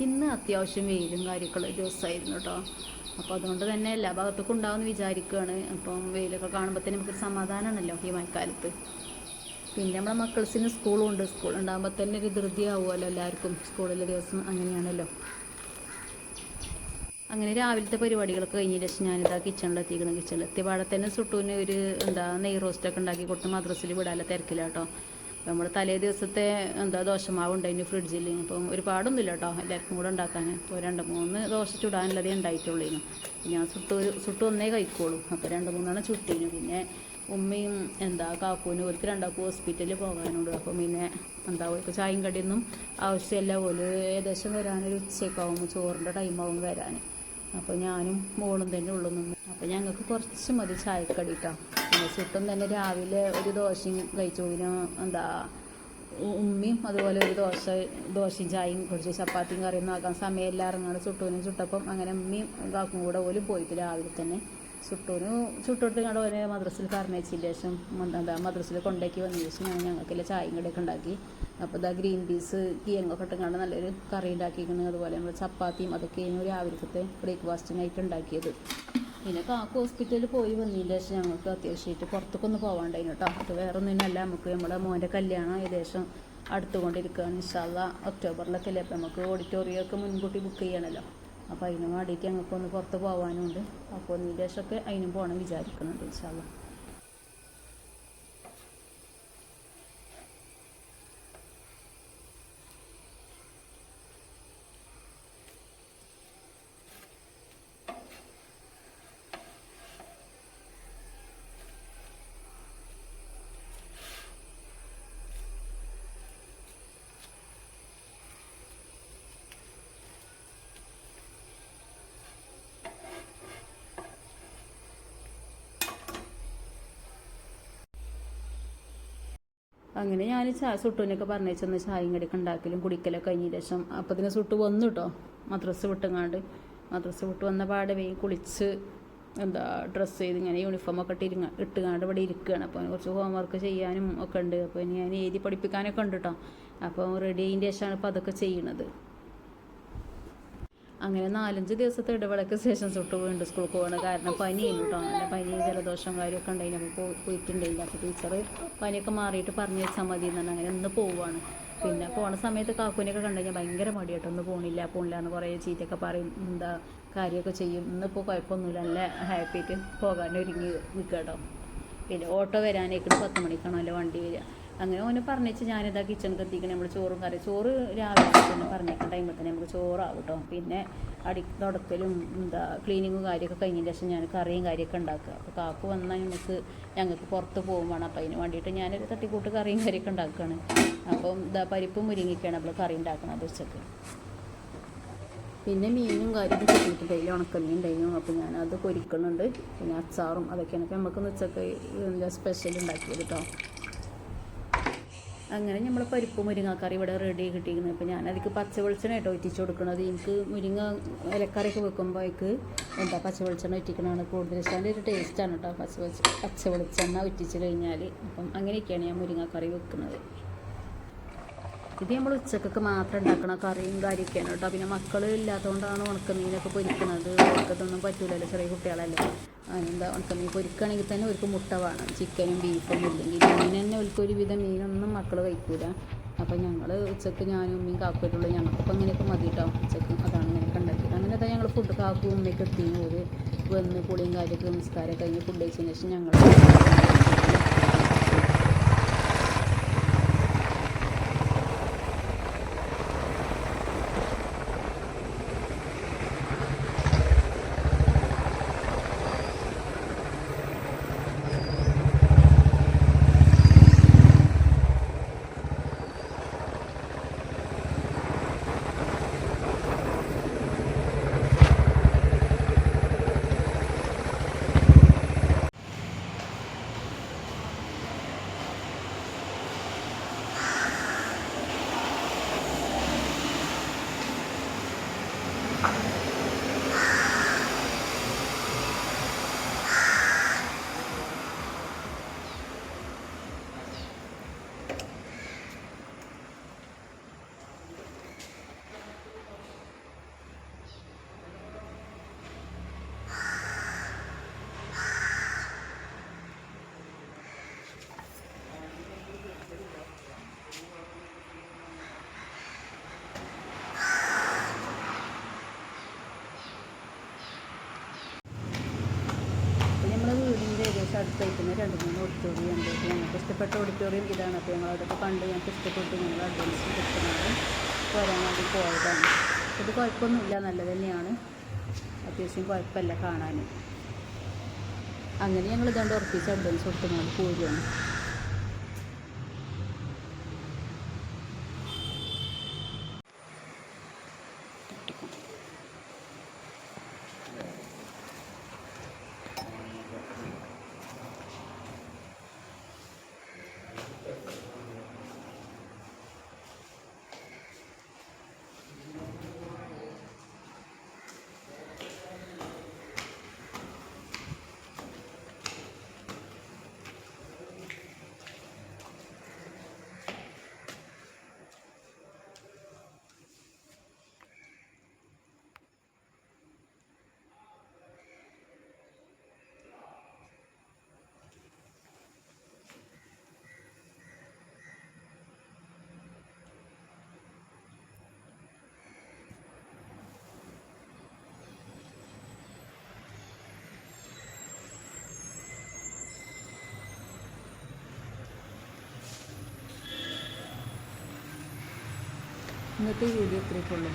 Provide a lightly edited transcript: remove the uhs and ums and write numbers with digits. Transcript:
ഇന്ന് അത്യാവശ്യം വെയിലും കാര്യമൊക്കെയുള്ള ദിവസമായിരുന്നു കേട്ടോ. അപ്പോൾ അതുകൊണ്ട് തന്നെ എല്ലാ ഭാഗത്തേക്കും ഉണ്ടാവുമെന്ന് വിചാരിക്കുകയാണ്. അപ്പം വെയിലൊക്കെ കാണുമ്പോൾ തന്നെ നമുക്കൊരു സമാധാനമാണല്ലോ ഈ മഴക്കാലത്ത്. പിന്നെ നമ്മളെ മക്കൾസിന് സ്കൂളുണ്ട്. സ്കൂൾ ഉണ്ടാകുമ്പോൾ തന്നെ ഒരു ധൃതി ആവുമല്ലോ എല്ലാവർക്കും. സ്കൂളിലെ ദിവസം അങ്ങനെയാണല്ലോ. അങ്ങനെ രാവിലത്തെ പരിപാടികളൊക്കെ കഴിഞ്ഞതിന് ശേഷം ഞാനിതാ കിച്ചണിലെത്തിയ പാടെ തന്നെ സുട്ടൂന് ഒരു നെയ് റോസ്റ്റൊക്കെ ഉണ്ടാക്കി കൊടുത്ത് മദ്രസയിൽ വിടാനുള്ള തിരക്കിലാട്ടോ. നമ്മൾ തലേ ദിവസത്തെ ദോശമാവ് ഉണ്ടായിരുന്നു ഫ്രിഡ്ജിൽ. അപ്പം ഒരുപാടൊന്നുമില്ല കേട്ടോ, എല്ലാവർക്കും കൂടെ ഉണ്ടാക്കാൻ. അപ്പോൾ 2-3 ദോശ ചുടാനുള്ളതേ ഉണ്ടായിട്ടുള്ളൂ. ഞാൻ സുട്ട് ഒന്നേ കഴിക്കുള്ളൂ. അപ്പോൾ 2-3 ചുട്ടിന്. പിന്നെ ഉമ്മയും കാക്കൂനും അവർക്ക് 2 ഹോസ്പിറ്റലിൽ പോകാനുണ്ട്. അപ്പം പിന്നെ അവർക്ക് ചായയും കടിയൊന്നും ആവശ്യമില്ല. പോലും ഏകദേശം വരാനൊരു ഉച്ചയ്ക്കാവും, ചോറിൻ്റെ ടൈമാവും വരാൻ. അപ്പോൾ ഞാനും മോളും തന്നെ ഉള്ളു നിന്ന്. അപ്പോൾ ഞങ്ങൾക്ക് കുറച്ച് മതി ചായക്കടി കേട്ടോ. പിന്നെ സുട്ടും തന്നെ രാവിലെ ഒരു ദോശയും കഴിച്ചു. പിന്നെ ഉമ്മയും അതുപോലെ ഒരു ദോശയും ചായയും കുടിച്ച് ചപ്പാത്തിയും കറിയൊന്നും ആക്കാൻ സമയമെല്ലാം ഇറങ്ങാണ്. സുട്ടൂനും ചുട്ടപ്പം അങ്ങനെ ഉമ്മയും കാക്കും കൂടെ പോലും പോയിട്ട് രാവിലെ തന്നെ ചുട്ടോട്ട് കണ്ട് ഓരോ മദ്രസയിൽ പറഞ്ഞയച്ചതിന് ശേഷം മദ്രസയിൽ കൊണ്ടാക്കി വന്നതിന് ശേഷം ഞങ്ങൾക്കെല്ലാം ചായയും കടിയൊക്കെ ഉണ്ടാക്കി. അപ്പോൾ ഗ്രീൻ പീസ് കിഴങ്ങൊക്കെ ഇട്ടുകൊണ്ട് നല്ലൊരു കറി ഉണ്ടാക്കിയിരിക്കുന്നത്. അതുപോലെ നമ്മൾ ചപ്പാത്തിയും അതൊക്കെയാണ് രാവിലത്തെ ബ്രേക്ക്ഫാസ്റ്റിനായിട്ട് ഉണ്ടാക്കിയത്. പിന്നെ കാക്കു ഹോസ്പിറ്റലിൽ പോയി വന്നതിന് ശേഷം ഞങ്ങൾക്ക് അത്യാവശ്യമായിട്ട് പുറത്തേക്കൊന്ന് പോകാണ്ടായിരുന്നു കേട്ടോ. അത് വേറെ ഒന്നിനല്ല, നമുക്ക് നമ്മുടെ മോൻ്റെ കല്യാണം ഏകദേശം അടുത്തുകൊണ്ടിരിക്കുകയാണ്. ഇൻഷാ അല്ലാഹ് ഒക്ടോബറിലൊക്കെ അല്ലേ. അപ്പോൾ നമുക്ക് ഓഡിറ്റോറിയമൊക്കെ മുൻകൂട്ടി ബുക്ക് ചെയ്യണമല്ലോ. അപ്പോൾ അതിന് വേണ്ടിയിട്ട് ഞങ്ങൾക്കൊന്ന് പുറത്ത് പോകാനുണ്ട്. അപ്പോൾ ഒന്നിന് ശേഷമൊക്കെ അതിനും പോകണം വിചാരിക്കുന്നുണ്ട് ഇൻഷാ അല്ലാഹ്. അങ്ങനെ ഞാൻ സുട്ടുവിനൊക്കെ പറഞ്ഞേച്ചെന്ന് ചായയും കടിയൊക്കെ ഉണ്ടാക്കലും കുടിക്കലൊക്കെ കഴിഞ്ഞ ശേഷം അപ്പോൾ ഇതിനെ സുട്ട് വന്നു കേട്ടോ. മദ്രസ് വിട്ട് വന്ന പാടെ വേഗം കുളിച്ച് ഡ്രസ്സ് ചെയ്ത് ഇങ്ങനെ യൂണിഫോമൊക്കെ ഇട്ടുകാണ്ട് ഇവിടെ ഇരിക്കുകയാണ്. അപ്പോൾ കുറച്ച് ഹോംവർക്ക് ചെയ്യാനും ഒക്കെ ഉണ്ട്. അപ്പോൾ ഇനി ഞാൻ എഴുതി പഠിപ്പിക്കാനൊക്കെ ഉണ്ട് കേട്ടോ. അപ്പോൾ റെഡി ആയതിൻ്റെ ശേഷമാണ് ഇപ്പോൾ അതൊക്കെ ചെയ്യണത്. അങ്ങനെ 4-5 ദിവസത്തെ ഇടവേളയ്ക്ക് ശേഷം സുട്ട് വീണ്ടും സ്കൂളിൽ പോകണം. കാരണം പനിയായിരുന്നു കേട്ടോ. നല്ല പനി ജലദോഷം കാര്യമൊക്കെ ഉണ്ടായിന്. അപ്പോൾ പോയിട്ടുണ്ടായില്ല. അപ്പോൾ ടീച്ചർ പനിയൊക്കെ മാറിയിട്ട് പറഞ്ഞു വെച്ചാൽ മതി എന്നാണ്. അങ്ങനെ ഇന്ന് പോവുകയാണ്. പിന്നെ പോണ സമയത്ത് കാക്കുവിനെയൊക്കെ കണ്ടു കഴിഞ്ഞാൽ ഭയങ്കര മടിയായിട്ട് ഒന്ന് പോണില്ല എന്ന് കുറേ ചീറ്റയൊക്കെ പറയും, കാര്യമൊക്കെ ചെയ്യും. ഇന്നിപ്പോൾ കുഴപ്പമൊന്നുമില്ല, നല്ല ഹാപ്പിയായിട്ട് പോകാൻ ഒരുങ്ങി നിൽക്കുക കേട്ടോ. പിന്നെ ഓട്ടോ വരാനേക്കിട്ട് 10 മണിക്കാണോ അല്ലേ വണ്ടി വരിക. അങ്ങനെ ഓനെ പറഞ്ഞിട്ട് ഞാനിതാ കിച്ചണിൽ എത്തിക്കണം. നമ്മൾ ചോറ് രാവിലെ തന്നെ പറഞ്ഞേക്കുന്ന ടൈമിൽ തന്നെ നമുക്ക് ചോറാവും കേട്ടോ. പിന്നെ തുടക്കലും ക്ലീനിങ്ങും കാര്യമൊക്കെ കഴിഞ്ഞതിന് ശേഷം ഞാൻ കറിയും കാര്യമൊക്കെ ഉണ്ടാക്കുക. അപ്പോൾ കാക്കു വന്നാൽ ഞങ്ങൾക്ക് പുറത്ത് പോകും വേണം. അപ്പോൾ അതിന് വേണ്ടിയിട്ട് ഞാനൊരു തട്ടിക്കൂട്ട് കറിയും കാര്യമൊക്കെ ഉണ്ടാക്കുകയാണ്. അപ്പം പരിപ്പും മുരിങ്ങയ്ക്കാണ് നമ്മൾ കറി ഉണ്ടാക്കുന്നത് ഉച്ചക്ക്. പിന്നെ മീനും കാര്യമൊക്കെ കിട്ടിയിട്ടുണ്ടെങ്കിൽ ഉണക്കമീൻ ഉണ്ടായിരുന്നു. അപ്പോൾ ഞാനത് പൊരിക്കുന്നുണ്ട്. പിന്നെ അച്ചാറും അതൊക്കെയാണ്. അപ്പോൾ നമുക്ക് ഉച്ചക്ക് സ്പെഷ്യൽ ഉണ്ടാക്കിയത് കേട്ടോ. അങ്ങനെ നമ്മൾ പരിപ്പ് മുരിങ്ങക്കറി ഇവിടെ റെഡി കിട്ടിയിരിക്കുന്നത്. അപ്പോൾ ഞാനതിക്ക് പച്ച വെളിച്ചെണ്ണ കേട്ടോ ഒറ്റിച്ച് കൊടുക്കുന്നത്. എനിക്ക് മുരിങ്ങ ഇലക്കറിയൊക്കെ വെക്കുമ്പോഴേക്ക് പച്ച വെളിച്ചെണ്ണ ഒറ്റിക്കണതാണ് കൂടുതൽ ഇഷ്ടം. അതിൻ്റെ ഒരു ടേസ്റ്റാണ് കേട്ടോ പച്ച വെളിച്ചെണ്ണ ഒറ്റിച്ച് കഴിഞ്ഞാൽ. അപ്പം അങ്ങനെയൊക്കെയാണ് ഞാൻ മുരിങ്ങക്കറി വെക്കുന്നത്. ഇത് നമ്മൾ ഉച്ചക്കൊക്കെ മാത്രം ഉണ്ടാക്കണ കറിയും കാര്യമൊക്കെയാണ് കേട്ടോ. പിന്നെ മക്കൾ ഇല്ലാത്തതുകൊണ്ടാണ് ഉണക്കമീനൊക്കെ പൊരിക്കുന്നത്. അവർക്കതൊന്നും പറ്റൂലല്ലോ, ചെറിയ കുട്ടികളല്ലേ. ഉണക്കമീൻ പൊരിക്കുകയാണെങ്കിൽ തന്നെ അവർക്ക് മുട്ട വേണം. ചിക്കനും ബീഫൊന്നും ഇല്ലെങ്കിൽ മീൻ തന്നെ ഒരുവിധം മീനൊന്നും മക്കൾ കഴിക്കൂല. അപ്പോൾ ഞങ്ങൾ ഉച്ചക്ക് ഞാനും ഉമ്മയും കാക്കുമായിട്ടുള്ളൂ. ഞങ്ങൾക്കിപ്പോൾ അങ്ങനെയൊക്കെ മതി കേട്ടോ ഉച്ചക്ക്. അതാണ് ഇങ്ങനെയൊക്കെ ഉണ്ടാക്കിയത്. അങ്ങനെ തന്നെ ഞങ്ങൾ ഫുഡ് കാക്കും ഉമ്മയൊക്കെ എത്തിയും ഒരു വന്ന് പുളിയും കാര്യമൊക്കെ നമസ്കാരം കഴിഞ്ഞ് ഫുഡ് കഴിച്ചതിന് ശേഷം ഞങ്ങൾ ഓഡിറ്റോറിയം ഉണ്ട്. ഞങ്ങൾക്ക് ഇഷ്ടപ്പെട്ട ഓഡിറ്റോറിയം ഇതാണ്. അപ്പോൾ ഞങ്ങൾ അതൊക്കെ കണ്ട് ഞങ്ങൾക്ക് ഇഷ്ടപ്പെട്ടു. ഞങ്ങൾ അഡ്വാൻസ് കൊടുക്കുന്നത് വരാൻ വേണ്ടി പോയതാണ്. ഇത് കുഴപ്പമൊന്നുമില്ല, നല്ലത് തന്നെയാണ്, അത്യാവശ്യം കുഴപ്പമില്ല കാണാൻ. അങ്ങനെ ഞങ്ങൾ ഇതുകൊണ്ട് ഉറപ്പിച്ച് അഡ്വാൻസ് കൊടുത്തുകൊണ്ട് പോരുകയാണ്. ഇന്നത്തെ വീഡിയോ ഇത്രയൊക്കെ ഉള്ളൂ.